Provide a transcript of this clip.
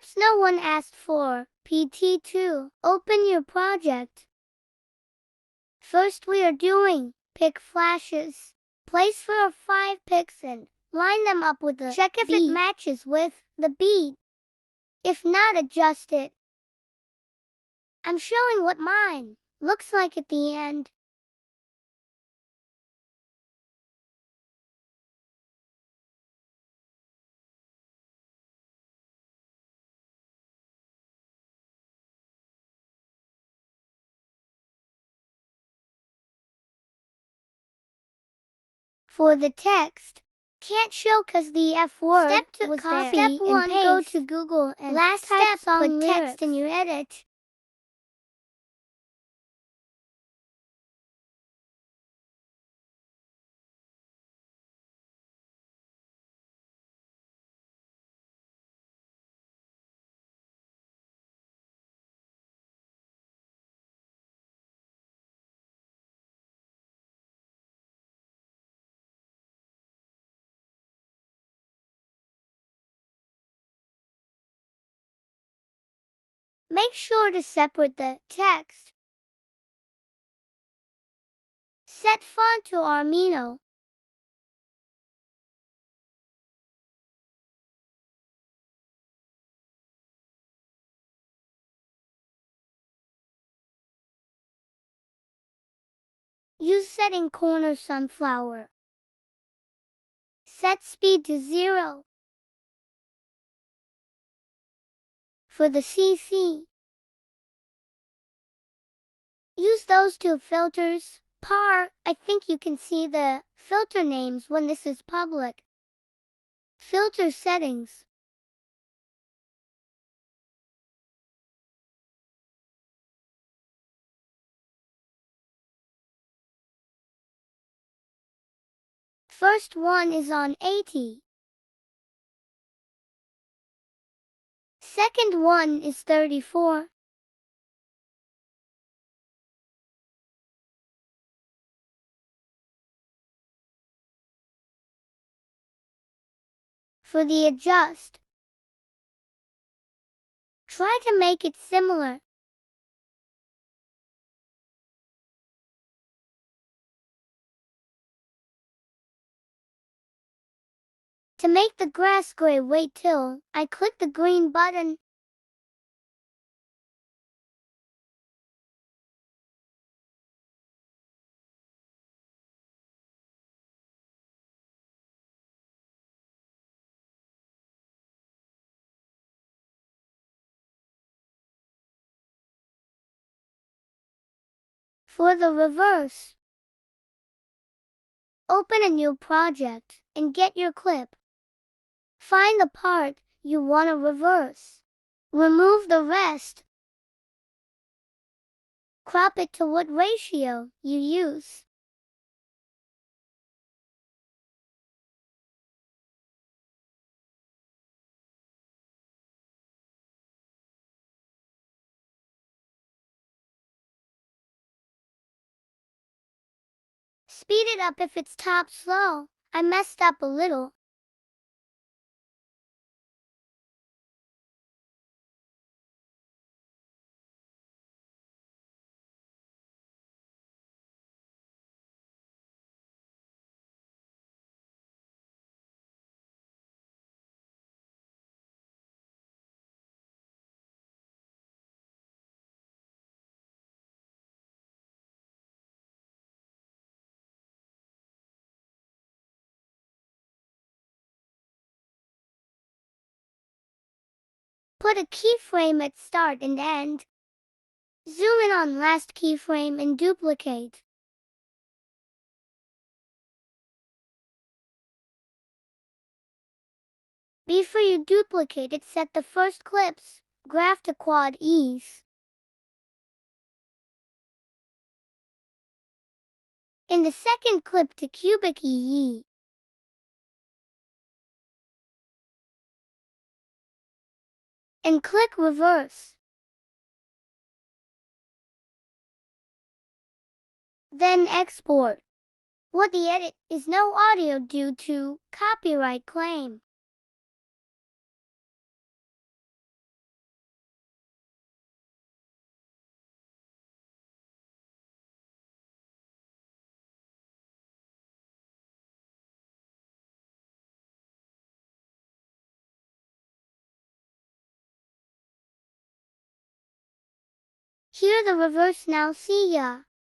Scripts no one asked for. Pt2. Open your project. First we are doing pick flashes. Place 4 or 5 picks and line them up with the check if it matches with the beat. If not, adjust it. I'm showing what mine looks like at the end. For the text, can't show cause the F word Step 2, was copy there. and Step 1, paste. go to Google and Last type step, song put lyrics text in your edit. Make sure to separate the text. Set font to Armino. Use setting corner sunflower. Set speed to 0. For the CC, use those two filters. Par, I think you can see the filter names when this is public. Filter settings. First one is on 80. Second one is 34. For the adjust, try to make it similar. To make the grass gray, wait till I click the green button. For the reverse, open a new project and get your clip. Find the part you want to reverse. Remove the rest. Crop it to what ratio you use. Speed it up if it's top slow. I messed up a little. Put a keyframe at start and end. Zoom in on last keyframe and duplicate. Before you duplicate it, set the first clip's graph to quad ease. In the second clip to cubic EE. And click reverse. Then export. What the edit is no audio due to copyright claim. Here the reverse now, see ya.